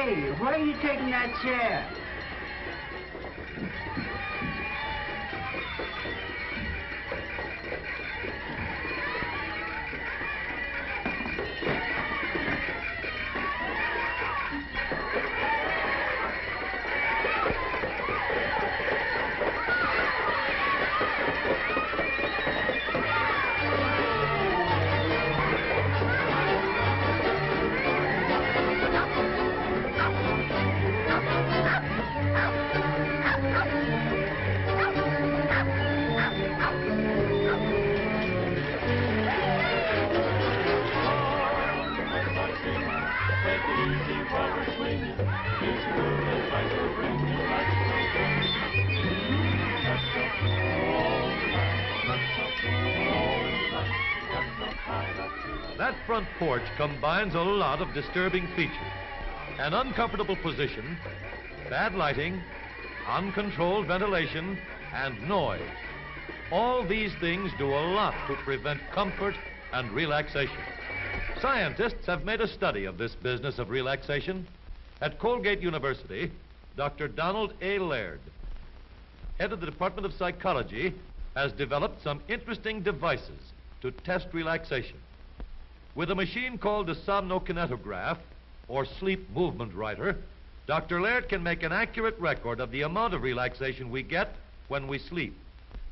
Hey, where are you taking that chair? That front porch combines a lot of disturbing features. An uncomfortable position, bad lighting, uncontrolled ventilation, and noise. All these things do a lot to prevent comfort and relaxation. Scientists have made a study of this business of relaxation. At Colgate University, Dr. Donald A. Laird, head of the Department of Psychology, has developed some interesting devices to test relaxation. With a machine called the somnokinetograph, or sleep movement writer, Dr. Laird can make an accurate record of the amount of relaxation we get when we sleep.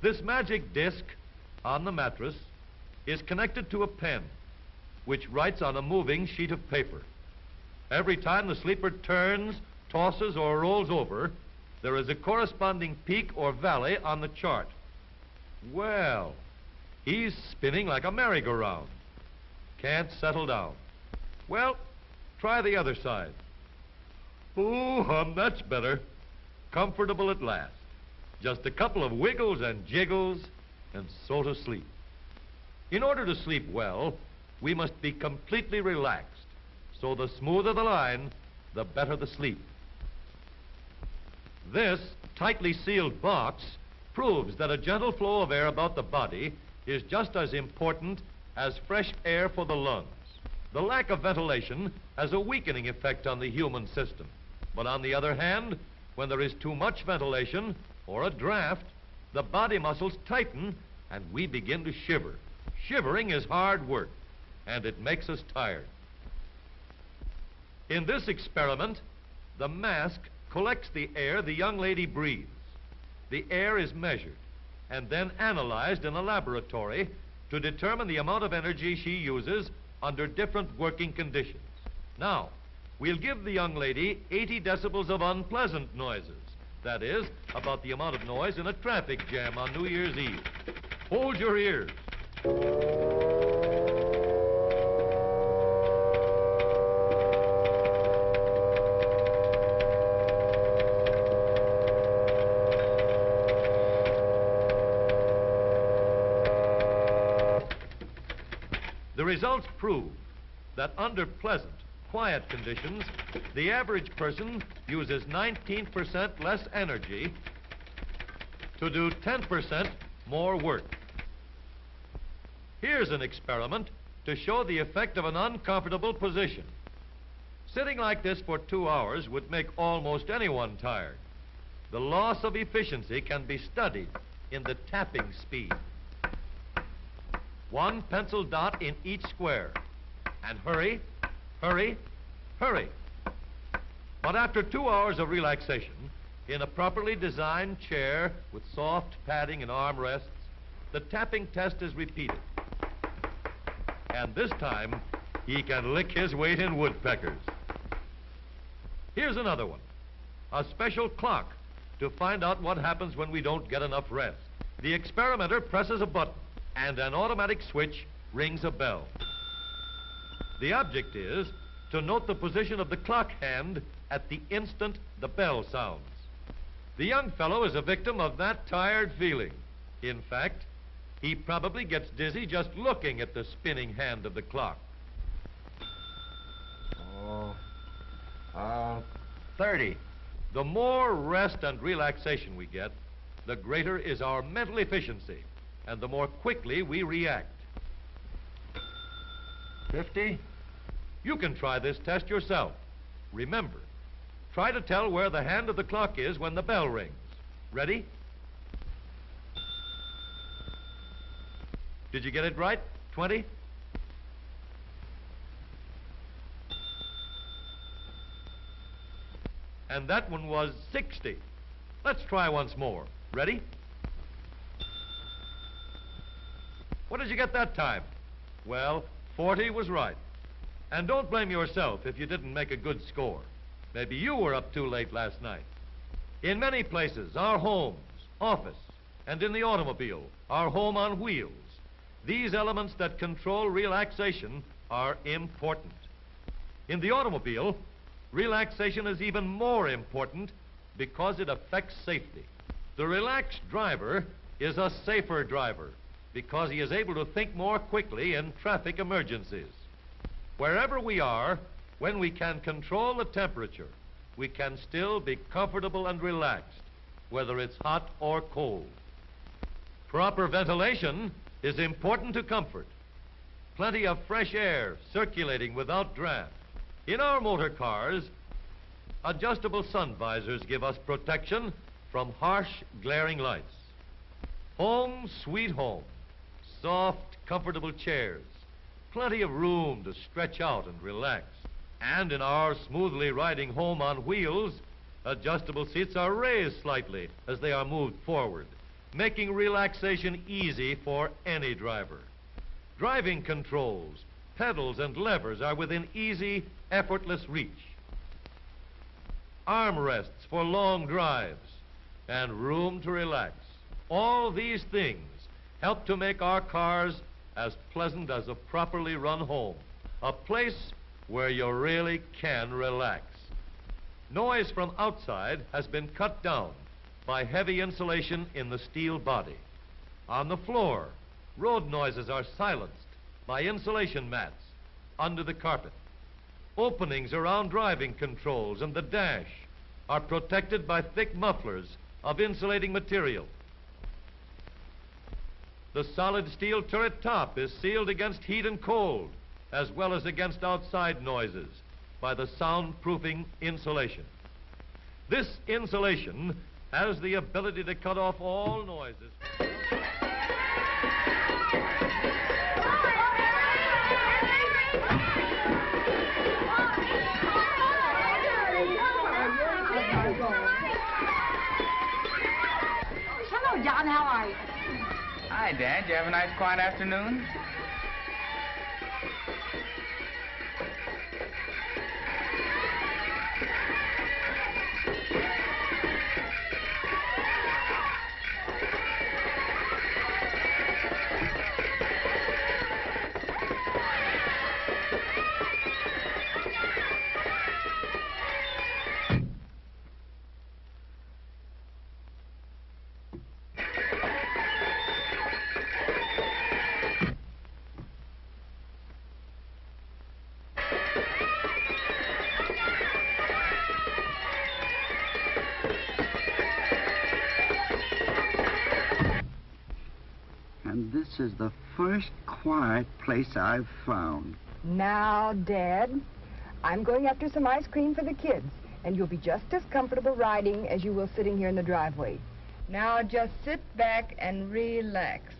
This magic disc on the mattress is connected to a pen, which writes on a moving sheet of paper. Every time the sleeper turns, tosses, or rolls over, there is a corresponding peak or valley on the chart. Well, he's spinning like a merry-go-round. Can't settle down. Well, try the other side. Oh, that's better. Comfortable at last. Just a couple of wiggles and jiggles, and so to sleep. In order to sleep well, we must be completely relaxed. So the smoother the line, the better the sleep. This tightly sealed box proves that a gentle flow of air about the body is just as important as fresh air for the lungs. The lack of ventilation has a weakening effect on the human system. But on the other hand, when there is too much ventilation or a draft, the body muscles tighten and we begin to shiver. Shivering is hard work, and it makes us tired. In this experiment, the mask collects the air the young lady breathes. The air is measured and then analyzed in a laboratory to determine the amount of energy she uses under different working conditions. Now, we'll give the young lady 80 decibels of unpleasant noises. That is, about the amount of noise in a traffic jam on New Year's Eve. Hold your ears. The results prove that under pleasant, quiet conditions, the average person uses 19% less energy to do 10% more work. Here's an experiment to show the effect of an uncomfortable position. Sitting like this for 2 hours would make almost anyone tired. The loss of efficiency can be studied in the tapping speed. 1 pencil dot in each square. And hurry, hurry, hurry. But after 2 hours of relaxation, in a properly designed chair with soft padding and armrests, the tapping test is repeated. And this time, he can lick his weight in woodpeckers. Here's another one. A special clock to find out what happens when we don't get enough rest. The experimenter presses a button, and an automatic switch rings a bell. The object is to note the position of the clock hand at the instant the bell sounds. The young fellow is a victim of that tired feeling. In fact, he probably gets dizzy just looking at the spinning hand of the clock. 30. The more rest and relaxation we get, the greater is our mental efficiency, and the more quickly we react. 50. You can try this test yourself. Remember, Try to tell where the hand of the clock is when the bell rings. Ready? Did you get it right? 20? And that one was 60. Let's try once more. Ready? What did you get that time? Well, 40 was right. And don't blame yourself if you didn't make a good score. Maybe you were up too late last night. In many places, our homes, office, and in the automobile, our home on wheels, these elements that control relaxation are important. In the automobile, relaxation is even more important because it affects safety. The relaxed driver is a safer driver because he is able to think more quickly in traffic emergencies. Wherever we are, when we can control the temperature, we can still be comfortable and relaxed, whether it's hot or cold. Proper ventilation is important to comfort. Plenty of fresh air circulating without draft. In our motor cars, adjustable sun visors give us protection from harsh, glaring lights. Home, sweet home. Soft, comfortable chairs. Plenty of room to stretch out and relax. And in our smoothly riding home on wheels, adjustable seats are raised slightly as they are moved forward, making relaxation easy for any driver. Driving controls, pedals, and levers are within easy, effortless reach. Armrests for long drives and room to relax. All these things help to make our cars as pleasant as a properly run home, a place where you really can relax. Noise from outside has been cut down by heavy insulation in the steel body. On the floor, road noises are silenced by insulation mats under the carpet. Openings around driving controls and the dash are protected by thick mufflers of insulating material. The solid steel turret top is sealed against heat and cold, as well as against outside noises by the soundproofing insulation. This insulation has the ability to cut off all noises. Hello, John. How are you? Hi, Dad. Did you have a nice, quiet afternoon? And this is the first quiet place I've found. Now, Dad, I'm going after some ice cream for the kids, and you'll be just as comfortable riding as you will sitting here in the driveway. Now, just sit back and relax.